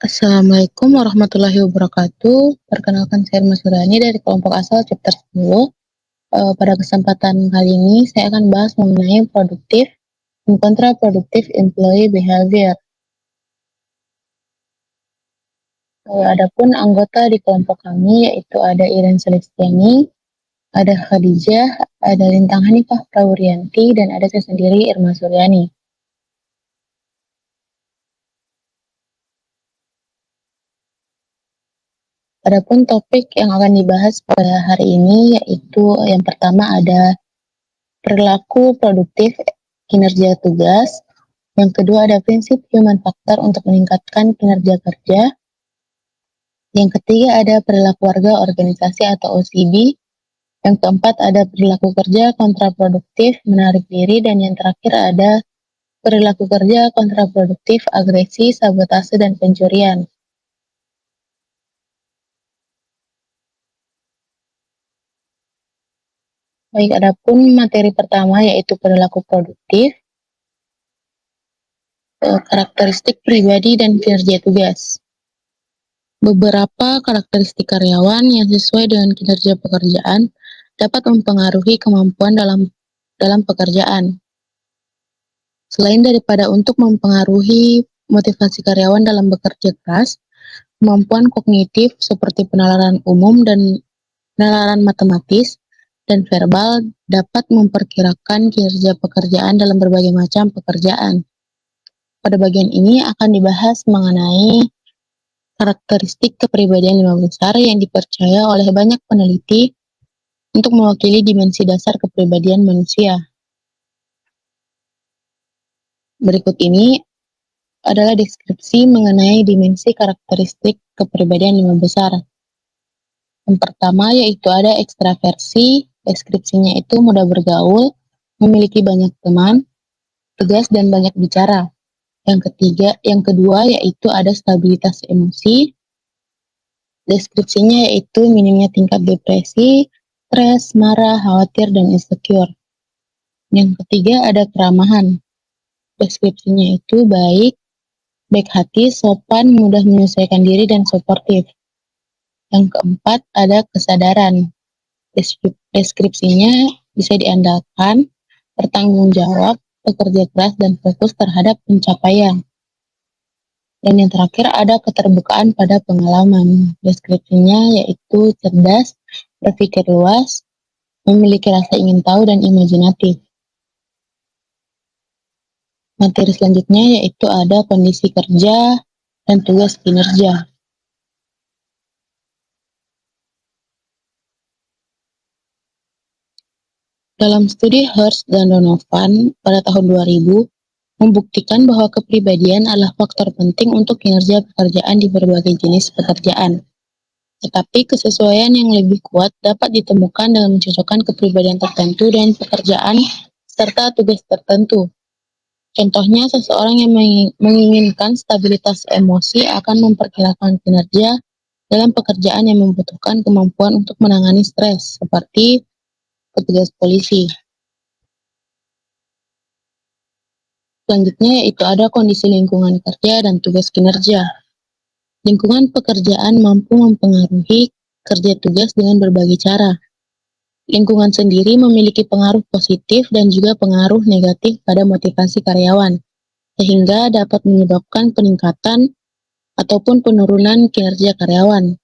Assalamualaikum warahmatullahi wabarakatuh. Perkenalkan saya Irma Suryani dari kelompok asal chapter 10. Pada kesempatan kali ini saya akan bahas mengenai produktif dan kontraproduktif employee behavior. Adapun anggota di kelompok kami yaitu ada Iren Celestiani, ada Khadijah, ada Lintang Hanifah Praurianti, dan ada saya sendiri Irma Suryani. Adapun topik yang akan dibahas pada hari ini yaitu yang pertama ada perilaku produktif kinerja tugas. Yang kedua ada prinsip human factor untuk meningkatkan kinerja kerja. Yang ketiga ada perilaku warga organisasi atau OCD. Yang keempat ada perilaku kerja kontraproduktif menarik diri. Dan yang terakhir ada perilaku kerja kontraproduktif agresi, sabotase, dan pencurian. Baik, adapun materi pertama yaitu perilaku produktif, karakteristik pribadi dan kinerja tugas. Beberapa karakteristik karyawan yang sesuai dengan kinerja pekerjaan dapat mempengaruhi kemampuan dalam pekerjaan. Selain daripada untuk mempengaruhi motivasi karyawan dalam bekerja keras, kemampuan kognitif seperti penalaran umum dan penalaran matematis dan verbal dapat memperkirakan kinerja pekerjaan dalam berbagai macam pekerjaan. Pada bagian ini akan dibahas mengenai karakteristik kepribadian 5 besar yang dipercaya oleh banyak peneliti untuk mewakili dimensi dasar kepribadian manusia. Berikut ini adalah deskripsi mengenai dimensi karakteristik kepribadian 5 besar. Yang pertama yaitu ada ekstraversi, deskripsinya itu mudah bergaul, memiliki banyak teman, tegas dan banyak bicara. Yang kedua yaitu ada stabilitas emosi, deskripsinya yaitu minimnya tingkat depresi, stres, marah, khawatir, dan insecure. Yang ketiga ada keramahan, deskripsinya itu baik hati, sopan, mudah menyesuaikan diri, dan suportif. Yang keempat ada kesadaran, deskripsinya bisa diandalkan, bertanggung jawab, bekerja keras, dan fokus terhadap pencapaian. Dan yang terakhir ada keterbukaan pada pengalaman, deskripsinya yaitu cerdas, berpikir luas, memiliki rasa ingin tahu, dan imajinatif. Materi selanjutnya yaitu ada kondisi kerja dan tugas kinerja. Dalam studi Hurst dan Donovan pada tahun 2000, membuktikan bahwa kepribadian adalah faktor penting untuk kinerja pekerjaan di berbagai jenis pekerjaan. Tetapi kesesuaian yang lebih kuat dapat ditemukan dengan mencocokkan kepribadian tertentu dan pekerjaan serta tugas tertentu. Contohnya, seseorang yang menginginkan stabilitas emosi akan memperkirakan kinerja dalam pekerjaan yang membutuhkan kemampuan untuk menangani stres, seperti petugas polisi. Selanjutnya yaitu ada kondisi lingkungan kerja dan tugas kinerja. Lingkungan pekerjaan mampu mempengaruhi kerja tugas dengan berbagai cara. Lingkungan sendiri memiliki pengaruh positif dan juga pengaruh negatif pada motivasi karyawan, sehingga dapat menyebabkan peningkatan ataupun penurunan kinerja karyawan.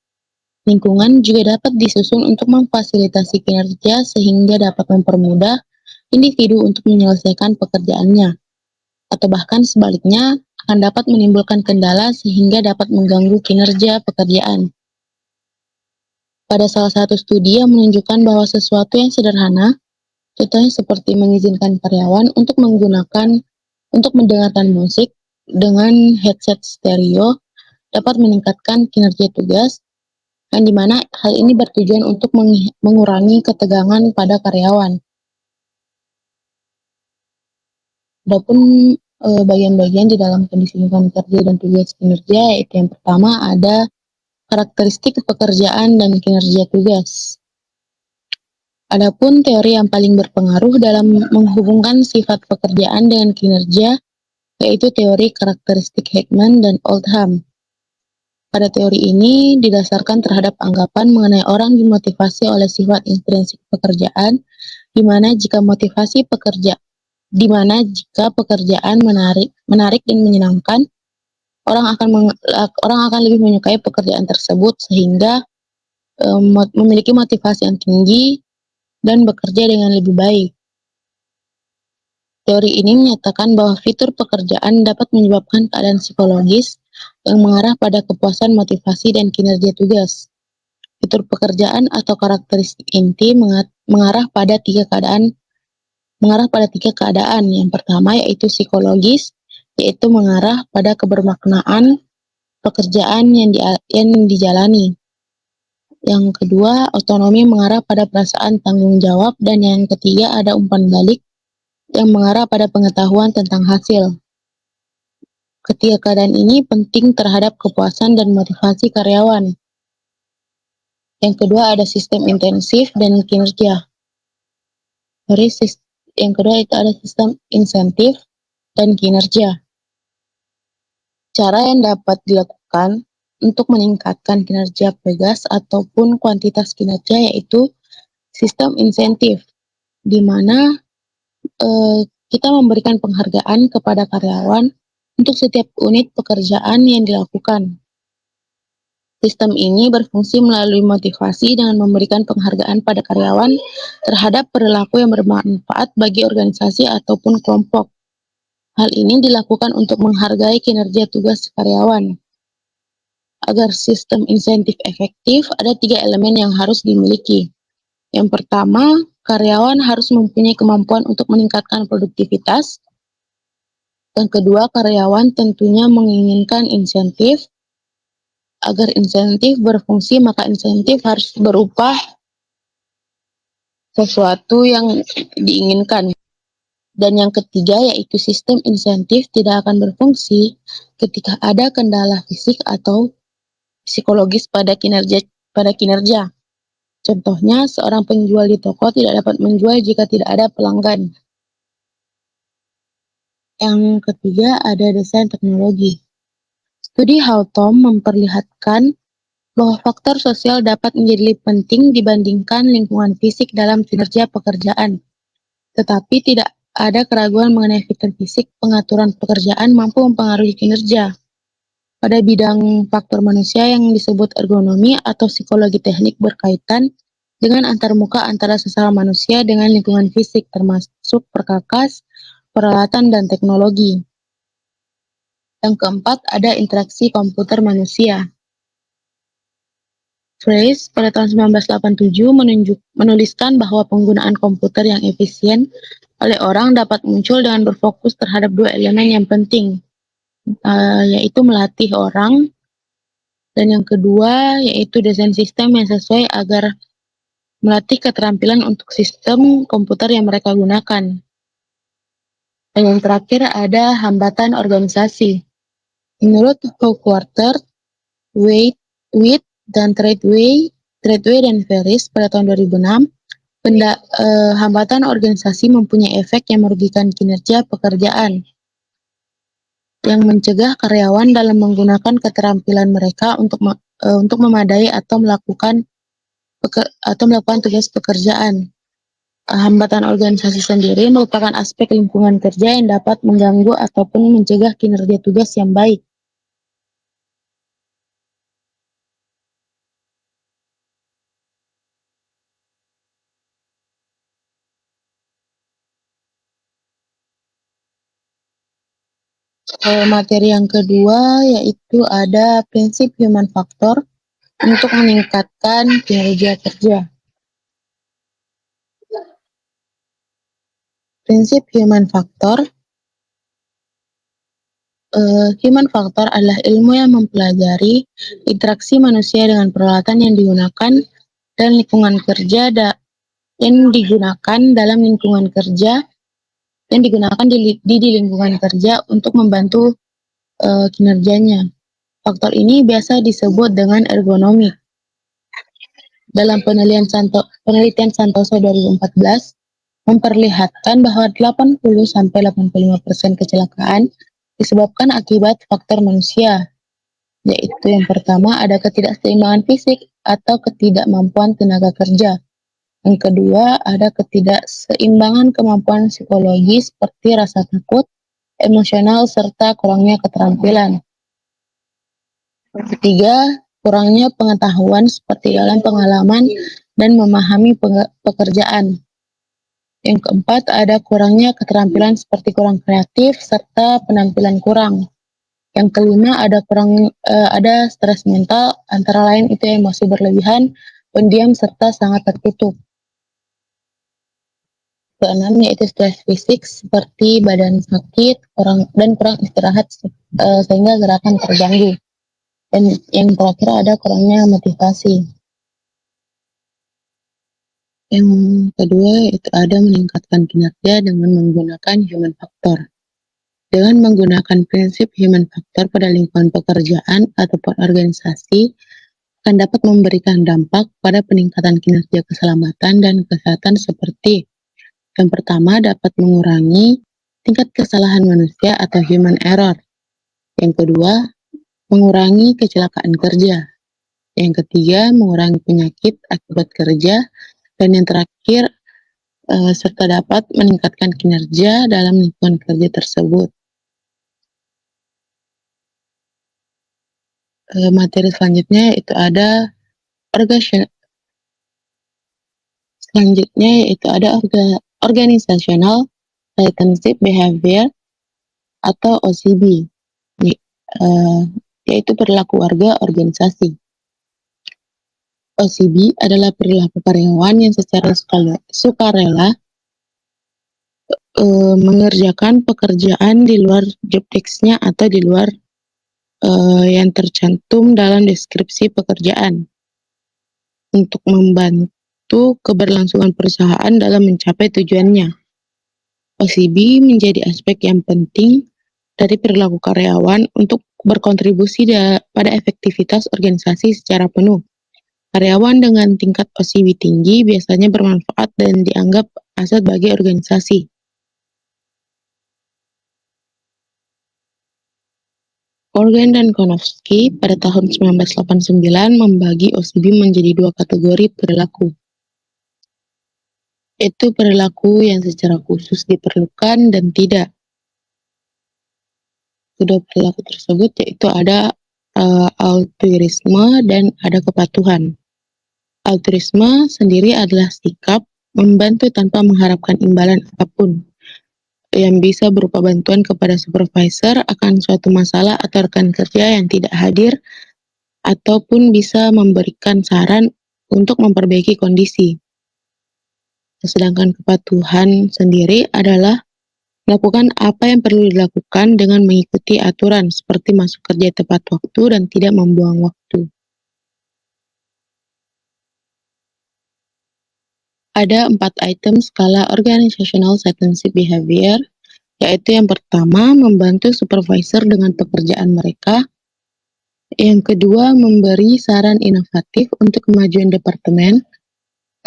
Lingkungan juga dapat disusun untuk memfasilitasi kinerja sehingga dapat mempermudah individu untuk menyelesaikan pekerjaannya, atau bahkan sebaliknya akan dapat menimbulkan kendala sehingga dapat mengganggu kinerja pekerjaan. Pada salah satu studi yang menunjukkan bahwa sesuatu yang sederhana, contohnya seperti mengizinkan karyawan untuk mendengarkan musik dengan headset stereo dapat meningkatkan kinerja tugas, yang dimana hal ini bertujuan untuk mengurangi ketegangan pada karyawan. Adapun bagian-bagian di dalam kondisi lingkungan kerja dan tugas kinerja, yaitu yang pertama ada karakteristik pekerjaan dan kinerja tugas. Adapun teori yang paling berpengaruh dalam menghubungkan sifat pekerjaan dengan kinerja, yaitu teori karakteristik Heckman dan Oldham. Pada teori ini didasarkan terhadap anggapan mengenai orang dimotivasi oleh sifat intrinsik pekerjaan, di mana jika pekerjaan menarik dan menyenangkan, orang akan lebih menyukai pekerjaan tersebut sehingga memiliki motivasi yang tinggi dan bekerja dengan lebih baik. Teori ini menyatakan bahwa fitur pekerjaan dapat menyebabkan keadaan psikologis yang mengarah pada kepuasan motivasi dan kinerja tugas. Fitur pekerjaan atau karakteristik inti mengarah pada tiga keadaan. Yang pertama yaitu psikologis, yaitu mengarah pada kebermaknaan pekerjaan yang dijalani. Yang kedua, otonomi mengarah pada perasaan tanggung jawab, dan yang ketiga ada umpan balik yang mengarah pada pengetahuan tentang hasil. Ketiga keadaan ini penting terhadap kepuasan dan motivasi karyawan. Yang kedua ada sistem intensif dan kinerja. Yang kedua itu ada sistem insentif dan kinerja. Cara yang dapat dilakukan untuk meningkatkan kinerja pegas ataupun kuantitas kinerja yaitu sistem insentif, di mana kita memberikan penghargaan kepada karyawan untuk setiap unit pekerjaan yang dilakukan. Sistem ini berfungsi melalui motivasi dengan memberikan penghargaan pada karyawan terhadap perilaku yang bermanfaat bagi organisasi ataupun kelompok. Hal ini dilakukan untuk menghargai kinerja tugas karyawan. Agar sistem insentif efektif, ada 3 elemen yang harus dimiliki. Yang pertama, karyawan harus mempunyai kemampuan untuk meningkatkan produktivitas. Yang kedua, karyawan tentunya menginginkan insentif. Agar insentif berfungsi, maka insentif harus berupa sesuatu yang diinginkan. Dan yang ketiga, yaitu sistem insentif tidak akan berfungsi ketika ada kendala fisik atau psikologis pada kinerja. Contohnya, seorang penjual di toko tidak dapat menjual jika tidak ada pelanggan. Yang ketiga ada desain teknologi. Studi Hawthorne memperlihatkan bahwa faktor sosial dapat menjadi lebih penting dibandingkan lingkungan fisik dalam kinerja pekerjaan. Tetapi tidak ada keraguan mengenai fitur fisik pengaturan pekerjaan mampu mempengaruhi kinerja. Pada bidang faktor manusia yang disebut ergonomi atau psikologi teknik berkaitan dengan antarmuka antara sesama manusia dengan lingkungan fisik termasuk perkakas, peralatan, dan teknologi. Yang keempat ada interaksi komputer manusia. Fraser pada tahun 1987 menuliskan bahwa penggunaan komputer yang efisien oleh orang dapat muncul dengan berfokus terhadap 2 elemen yang penting, yaitu melatih orang, dan yang kedua yaitu desain sistem yang sesuai agar melatih keterampilan untuk sistem komputer yang mereka gunakan. Dan yang terakhir ada hambatan organisasi. Menurut Howard, Witt, dan Treadway dan Ferris pada tahun 2006, hambatan organisasi mempunyai efek yang merugikan kinerja pekerjaan, yang mencegah karyawan dalam menggunakan keterampilan mereka untuk memadai atau melakukan tugas pekerjaan. Hambatan organisasi sendiri merupakan aspek lingkungan kerja yang dapat mengganggu ataupun mencegah kinerja tugas yang baik. Materi yang kedua yaitu ada prinsip human factor untuk meningkatkan kinerja kerja. Prinsip human factor. Human factor adalah ilmu yang mempelajari interaksi manusia dengan peralatan yang digunakan dan lingkungan kerja yang digunakan dalam lingkungan kerja yang digunakan di lingkungan kerja untuk membantu kinerjanya. Faktor ini biasa disebut dengan ergonomi. Dalam penelitian Santoso 2014 memperlihatkan bahwa 80-85% kecelakaan disebabkan akibat faktor manusia. yaitu yang pertama ada ketidakseimbangan fisik atau ketidakmampuan tenaga kerja. Yang kedua ada ketidakseimbangan kemampuan psikologis seperti rasa takut, emosional, serta kurangnya keterampilan. Yang ketiga, kurangnya pengetahuan seperti dalam pengalaman dan memahami pekerjaan. Yang keempat, ada kurangnya keterampilan seperti kurang kreatif serta penampilan kurang. Yang kelima, ada stres mental, antara lain itu emosi berlebihan, pendiam, serta sangat tertutup. Keenam, yaitu stres fisik seperti badan sakit dan kurang istirahat sehingga gerakan terganggu. Dan yang terakhir ada kurangnya motivasi. Yang kedua itu ada meningkatkan kinerja dengan menggunakan human factor. Dengan menggunakan prinsip human factor pada lingkungan pekerjaan ataupun organisasi akan dapat memberikan dampak pada peningkatan kinerja keselamatan dan kesehatan seperti yang pertama dapat mengurangi tingkat kesalahan manusia atau human error. Yang kedua, mengurangi kecelakaan kerja. Yang ketiga, mengurangi penyakit akibat kerja. Dan yang terakhir, serta dapat meningkatkan kinerja dalam lingkungan kerja tersebut. Materi selanjutnya itu ada organizational relationship behavior atau OCB, yaitu perilaku warga organisasi. OCB adalah perilaku karyawan yang secara sukarela mengerjakan pekerjaan di luar job desk-nya atau di luar yang tercantum dalam deskripsi pekerjaan untuk membantu keberlangsungan perusahaan dalam mencapai tujuannya. OCB menjadi aspek yang penting dari perilaku karyawan untuk berkontribusi pada efektivitas organisasi secara penuh. Karyawan dengan tingkat OCB tinggi biasanya bermanfaat dan dianggap aset bagi organisasi. Organ dan Konofsky pada tahun 1989 membagi OCB menjadi dua kategori perilaku. Itu perilaku yang secara khusus diperlukan dan tidak. Kedua perilaku tersebut yaitu ada altruisme dan ada kepatuhan. Altruisme sendiri adalah sikap membantu tanpa mengharapkan imbalan apapun, yang bisa berupa bantuan kepada supervisor akan suatu masalah atau rekan kerja yang tidak hadir, ataupun bisa memberikan saran untuk memperbaiki kondisi. Sedangkan kepatuhan sendiri adalah melakukan apa yang perlu dilakukan dengan mengikuti aturan, seperti masuk kerja tepat waktu dan tidak membuang waktu. Ada 4 item skala Organizational Relationship Behavior, yaitu yang pertama, membantu supervisor dengan pekerjaan mereka. Yang kedua, memberi saran inovatif untuk kemajuan departemen.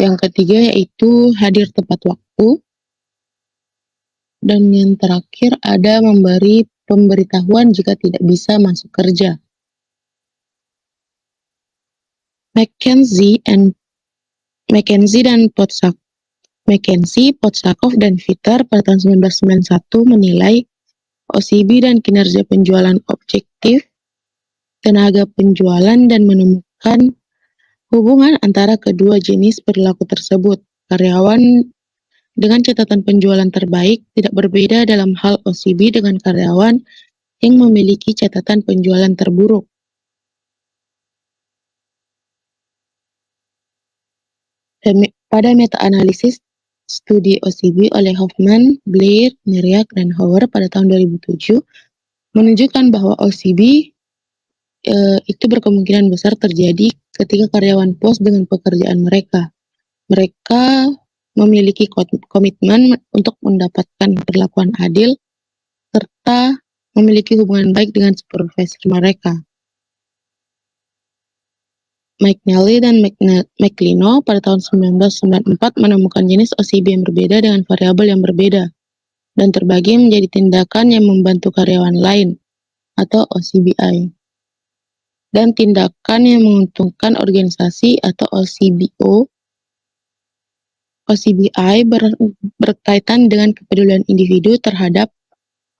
Yang ketiga, yaitu hadir tepat waktu. Dan yang terakhir, ada memberi pemberitahuan jika tidak bisa masuk kerja. McKenzie, Potsakov, dan Fitter pada tahun 1991 menilai OCB dan kinerja penjualan objektif, tenaga penjualan, dan menemukan hubungan antara kedua jenis perilaku tersebut. Karyawan dengan catatan penjualan terbaik tidak berbeda dalam hal OCB dengan karyawan yang memiliki catatan penjualan terburuk. Pada meta-analisis studi OCB oleh Hoffman, Blair, Meriak, dan Hauer pada tahun 2007 menunjukkan bahwa OCB itu berkemungkinan besar terjadi ketika karyawan puas dengan pekerjaan mereka. Mereka memiliki komitmen untuk mendapatkan perlakuan adil serta memiliki hubungan baik dengan supervisor mereka. McNally dan McLino pada tahun 1994 menemukan jenis OCB yang berbeda dengan variabel yang berbeda dan terbagi menjadi tindakan yang membantu karyawan lain atau OCBI. dan tindakan yang menguntungkan organisasi atau OCBI berkaitan dengan kepedulian individu terhadap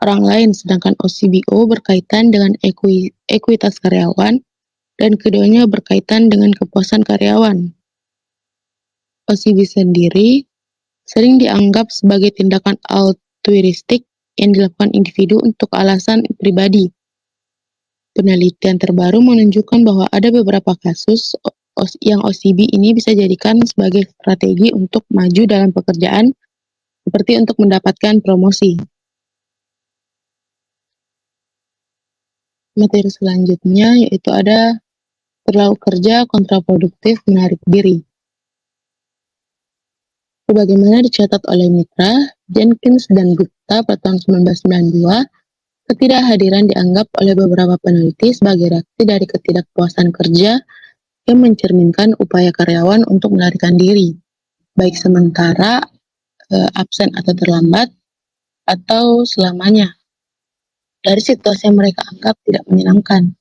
orang lain, sedangkan OCBO berkaitan dengan ekuitas karyawan, dan keduanya berkaitan dengan kepuasan karyawan. OCB sendiri sering dianggap sebagai tindakan altruistik yang dilakukan individu untuk alasan pribadi. Penelitian terbaru menunjukkan bahwa ada beberapa kasus yang OCB ini bisa jadikan sebagai strategi untuk maju dalam pekerjaan, seperti untuk mendapatkan promosi. Materi selanjutnya yaitu ada terlalu kerja kontraproduktif menarik diri. Sebagaimana dicatat oleh Mitra, Jenkins, dan Gupta pada tahun 1992, ketidakhadiran dianggap oleh beberapa peneliti sebagai reaksi dari ketidakpuasan kerja yang mencerminkan upaya karyawan untuk melarikan diri, baik sementara, absen atau terlambat, atau selamanya, dari situasi yang mereka anggap tidak menyenangkan.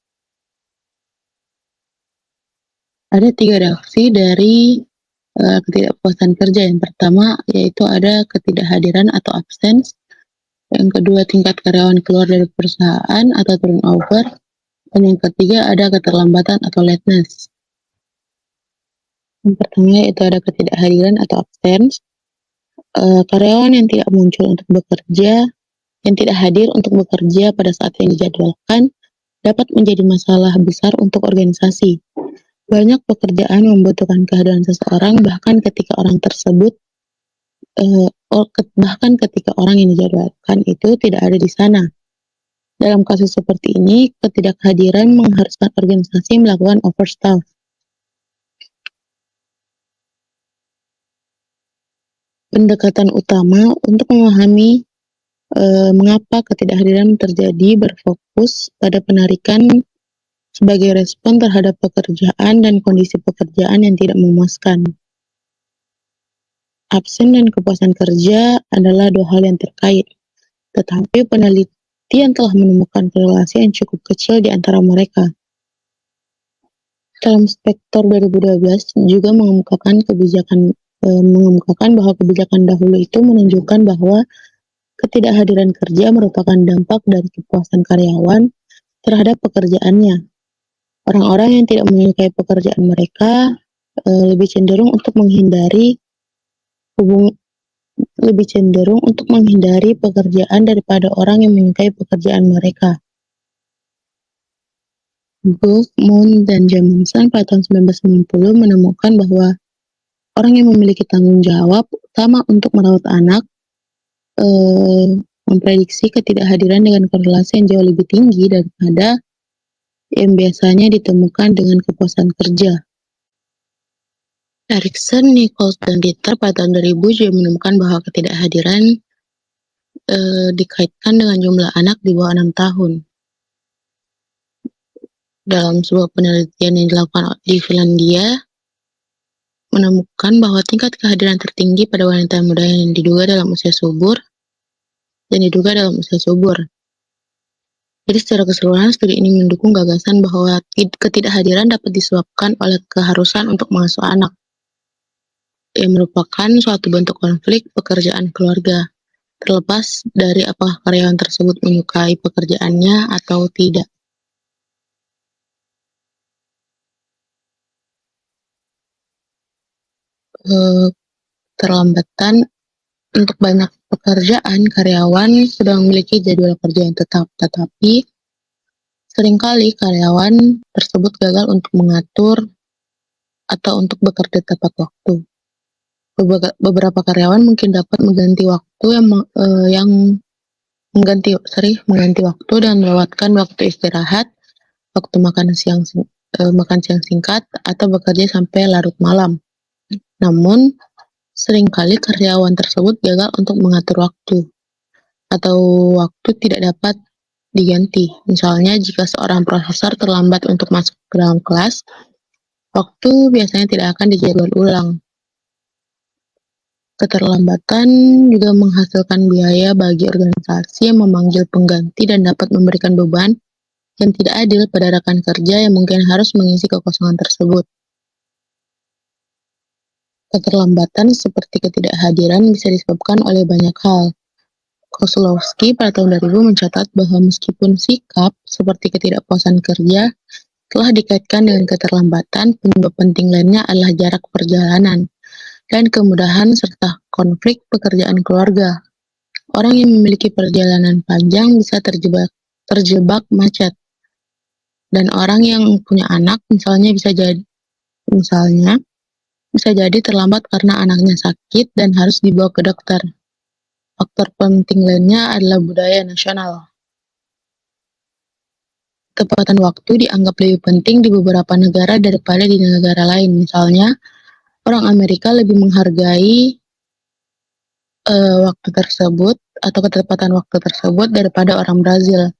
Ada 3 reaksi dari ketidakpuasan kerja. Yang pertama yaitu ada ketidakhadiran atau absence. Yang kedua, tingkat karyawan keluar dari perusahaan atau turnover. Dan yang ketiga ada keterlambatan atau lateness. Yang pertama yaitu ada ketidakhadiran atau absence. Karyawan yang tidak muncul untuk bekerja, yang tidak hadir untuk bekerja pada saat yang dijadwalkan, dapat menjadi masalah besar untuk organisasi. Banyak pekerjaan membutuhkan kehadiran seseorang bahkan ketika orang yang dijadwalkan itu tidak ada di sana. Dalam kasus seperti ini, ketidakhadiran mengharuskan organisasi melakukan overstaff. Pendekatan utama untuk memahami mengapa ketidakhadiran terjadi berfokus pada penarikan sebagai respon terhadap pekerjaan dan kondisi pekerjaan yang tidak memuaskan. Absen dan kepuasan kerja adalah 2 hal yang terkait, tetapi penelitian telah menemukan korelasi yang cukup kecil di antara mereka. Dalam Spektor 2012 juga mengemukakan bahwa kebijakan dahulu itu menunjukkan bahwa ketidakhadiran kerja merupakan dampak dari kepuasan karyawan terhadap pekerjaannya. Orang-orang yang tidak menyukai pekerjaan mereka lebih cenderung untuk menghindari pekerjaan daripada orang yang menyukai pekerjaan mereka. Goff, Moon, dan Jamison pada tahun 1990 menemukan bahwa orang yang memiliki tanggung jawab utama untuk merawat anak memprediksi ketidakhadiran dengan korelasi yang jauh lebih tinggi daripada yang biasanya ditemukan dengan kepuasan kerja. Erikson, Nichols, dan Dieter pada tahun 2000 juga menemukan bahwa ketidakhadiran dikaitkan dengan jumlah anak di bawah 6 tahun. Dalam sebuah penelitian yang dilakukan di Finlandia, menemukan bahwa tingkat kehadiran tertinggi pada wanita muda yang diduga dalam usia subur. Jadi secara keseluruhan, studi ini mendukung gagasan bahwa ketidakhadiran dapat disebabkan oleh keharusan untuk mengasuh anak, yang merupakan suatu bentuk konflik pekerjaan keluarga, terlepas dari apakah karyawan tersebut menyukai pekerjaannya atau tidak. Keterlambatan. Untuk banyak pekerjaan, karyawan sudah memiliki jadwal kerja yang tetap, tetapi seringkali karyawan tersebut gagal untuk mengatur atau untuk bekerja tepat waktu. Beberapa karyawan mungkin dapat mengganti waktu mengganti waktu dan melewatkan waktu istirahat, waktu makan siang singkat, atau bekerja sampai larut malam. Namun, seringkali karyawan tersebut gagal untuk mengatur waktu, atau waktu tidak dapat diganti. Misalnya, jika seorang profesor terlambat untuk masuk ke dalam kelas, waktu biasanya tidak akan dijadwal ulang. Keterlambatan juga menghasilkan biaya bagi organisasi yang memanggil pengganti dan dapat memberikan beban dan tidak adil pada rekan kerja yang mungkin harus mengisi kekosongan tersebut. Keterlambatan seperti ketidakhadiran bisa disebabkan oleh banyak hal. Kozlowski pada tahun 2000 mencatat bahwa meskipun sikap seperti ketidakpuasan kerja telah dikaitkan dengan keterlambatan, penyebab penting lainnya adalah jarak perjalanan dan kemudahan serta konflik pekerjaan keluarga. Orang yang memiliki perjalanan panjang bisa terjebak macet, dan orang yang punya anak misalnya bisa jadi terlambat karena anaknya sakit dan harus dibawa ke dokter. Faktor penting lainnya adalah budaya nasional. Ketepatan waktu dianggap lebih penting di beberapa negara daripada di negara lain. Misalnya, orang Amerika lebih menghargai waktu tersebut atau ketepatan waktu tersebut daripada orang Brazil.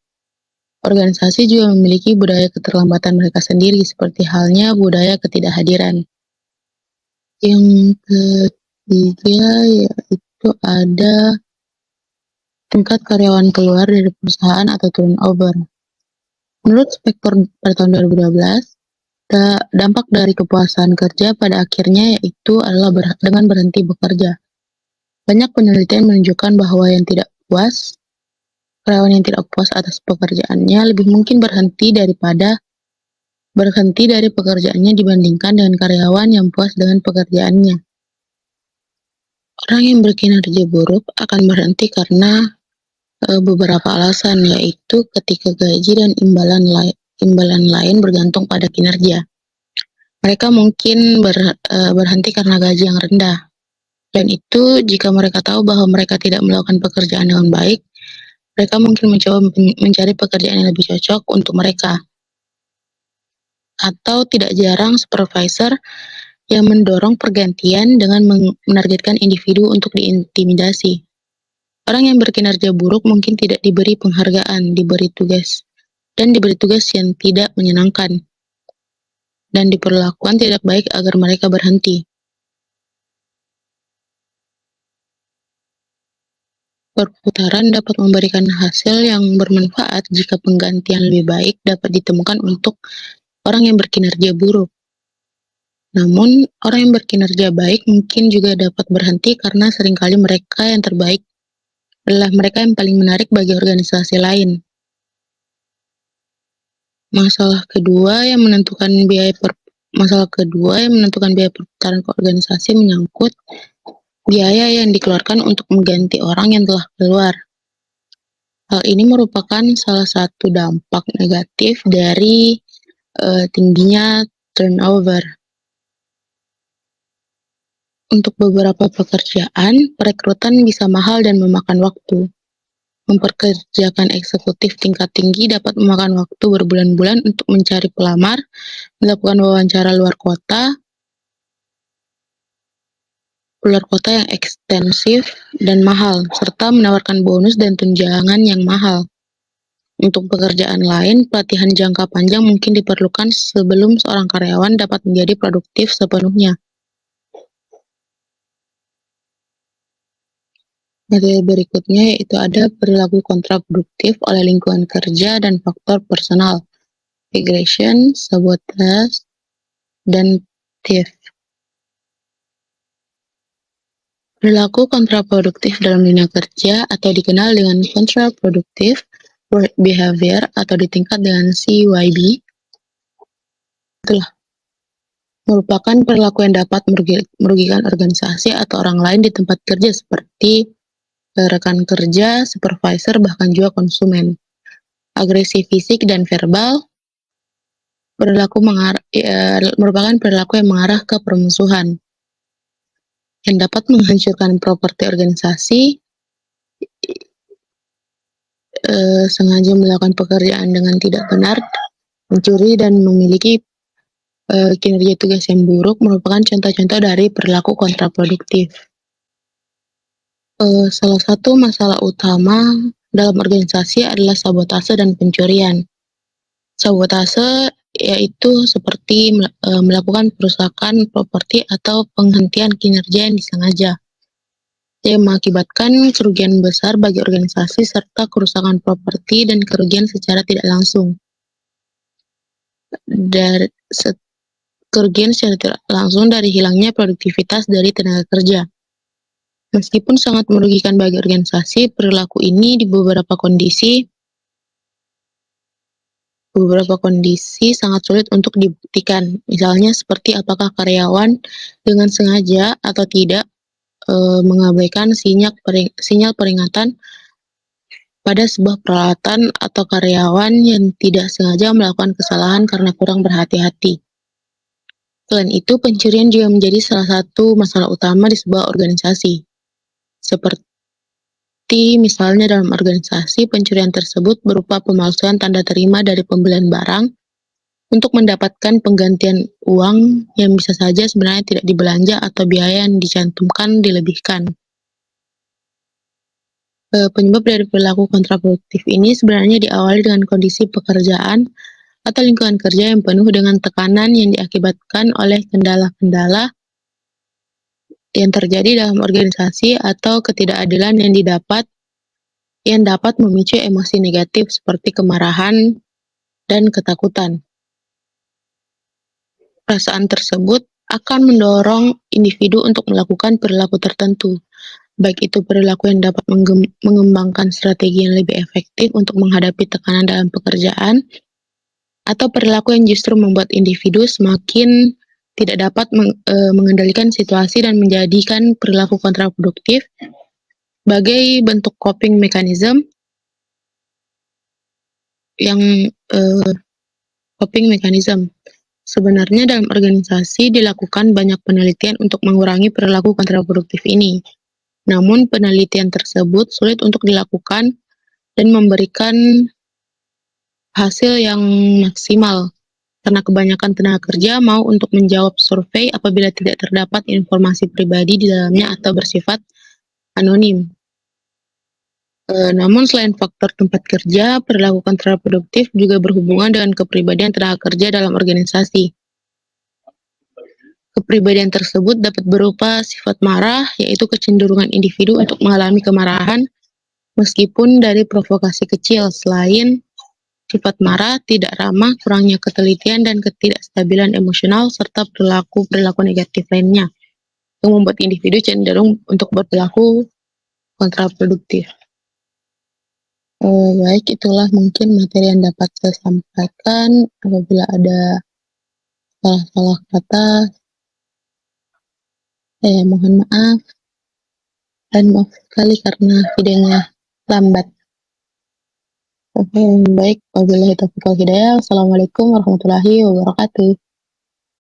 Organisasi juga memiliki budaya keterlambatan mereka sendiri, seperti halnya budaya ketidakhadiran. Yang ketiga yaitu ada tingkat karyawan keluar dari perusahaan atau turnover. Menurut Spektor pada tahun 2012, dampak dari kepuasan kerja pada akhirnya yaitu adalah dengan berhenti bekerja. Banyak penelitian menunjukkan bahwa karyawan yang tidak puas atas pekerjaannya lebih mungkin berhenti dari pekerjaannya dibandingkan dengan karyawan yang puas dengan pekerjaannya. Orang yang berkinerja buruk akan berhenti karena beberapa alasan, yaitu ketika gaji dan imbalan lain bergantung pada kinerja. Mereka mungkin berhenti karena gaji yang rendah. Dan itu jika mereka tahu bahwa mereka tidak melakukan pekerjaan dengan baik, mereka mungkin mencoba mencari pekerjaan yang lebih cocok untuk mereka. Atau tidak jarang supervisor yang mendorong pergantian dengan menargetkan individu untuk diintimidasi. Orang yang berkinerja buruk mungkin tidak diberi penghargaan, diberi tugas yang tidak menyenangkan, dan diperlakukan tidak baik agar mereka berhenti. Perputaran dapat memberikan hasil yang bermanfaat jika penggantian lebih baik dapat ditemukan untuk orang yang berkinerja buruk. Namun, orang yang berkinerja baik mungkin juga dapat berhenti karena seringkali mereka yang terbaik adalah mereka yang paling menarik bagi organisasi lain. Masalah kedua yang menentukan biaya perputaran ke organisasi menyangkut biaya yang dikeluarkan untuk mengganti orang yang telah keluar. Hal ini merupakan salah satu dampak negatif dari tingginya turnover. Untuk beberapa pekerjaan, perekrutan bisa mahal dan memakan waktu. Memperkerjakan eksekutif tingkat tinggi dapat memakan waktu berbulan-bulan untuk mencari pelamar, melakukan wawancara luar kota yang ekstensif dan mahal, serta menawarkan bonus dan tunjangan yang mahal. Untuk pekerjaan lain, pelatihan jangka panjang mungkin diperlukan sebelum seorang karyawan dapat menjadi produktif sepenuhnya. Materi berikutnya yaitu ada perilaku kontraproduktif oleh lingkungan kerja dan faktor personal, regression, sabotage, dan theft. Perilaku kontraproduktif dalam dunia kerja atau dikenal dengan counterproductive work behavior atau ditingkat dengan CYB telah merupakan perilaku yang dapat merugikan organisasi atau orang lain di tempat kerja seperti rekan kerja, supervisor, bahkan juga konsumen. Agresi fisik dan verbal merupakan perilaku yang mengarah ke permusuhan yang dapat menghancurkan properti organisasi, sengaja melakukan pekerjaan dengan tidak benar, mencuri, dan memiliki kinerja tugas yang buruk merupakan contoh-contoh dari perilaku kontraproduktif. Salah satu masalah utama dalam organisasi adalah sabotase dan pencurian. Sabotase yaitu seperti melakukan perusakan properti atau penghentian kinerja yang disengaja, yang mengakibatkan kerugian besar bagi organisasi serta kerusakan properti dan kerugian secara tidak langsung. dari kerugian secara tidak langsung dari hilangnya produktivitas dari tenaga kerja. Meskipun sangat merugikan bagi organisasi, perilaku ini di beberapa kondisi sangat sulit untuk dibuktikan. Misalnya seperti apakah karyawan dengan sengaja atau tidak mengabaikan sinyal peringatan pada sebuah peralatan atau karyawan yang tidak sengaja melakukan kesalahan karena kurang berhati-hati. Selain itu, pencurian juga menjadi salah satu masalah utama di sebuah organisasi. Seperti misalnya dalam organisasi, pencurian tersebut berupa pemalsuan tanda terima dari pembelian barang untuk mendapatkan penggantian uang yang bisa saja sebenarnya tidak dibelanja atau biaya yang dicantumkan dilebihkan. Penyebab dari perilaku kontraproduktif ini sebenarnya diawali dengan kondisi pekerjaan atau lingkungan kerja yang penuh dengan tekanan yang diakibatkan oleh kendala-kendala yang terjadi dalam organisasi atau ketidakadilan yang dapat memicu emosi negatif seperti kemarahan dan ketakutan. Perasaan tersebut akan mendorong individu untuk melakukan perilaku tertentu, baik itu perilaku yang dapat mengembangkan strategi yang lebih efektif untuk menghadapi tekanan dalam pekerjaan, atau perilaku yang justru membuat individu semakin tidak dapat mengendalikan situasi dan menjadikan perilaku kontraproduktif sebagai bentuk coping mechanism yang coping mechanism. Sebenarnya dalam organisasi dilakukan banyak penelitian untuk mengurangi perilaku kontraproduktif ini. Namun penelitian tersebut sulit untuk dilakukan dan memberikan hasil yang maksimal karena kebanyakan tenaga kerja mau untuk menjawab survei apabila tidak terdapat informasi pribadi di dalamnya atau bersifat anonim. Namun selain faktor tempat kerja, perilaku kontraproduktif juga berhubungan dengan kepribadian tenaga kerja dalam organisasi. Kepribadian tersebut dapat berupa sifat marah, yaitu kecenderungan individu untuk mengalami kemarahan meskipun dari provokasi kecil. Selain sifat marah, tidak ramah, kurangnya ketelitian dan ketidakstabilan emosional, serta perilaku negatif lainnya yang membuat individu cenderung untuk berperilaku kontraproduktif. Baik, itulah mungkin materi yang dapat saya sampaikan. Apabila ada salah-salah kata, saya mohon maaf. Dan maaf sekali karena videonya lambat. Oke, baik. Wabillahi taufiq wal hidayah. Wassalamualaikum warahmatullahi wabarakatuh.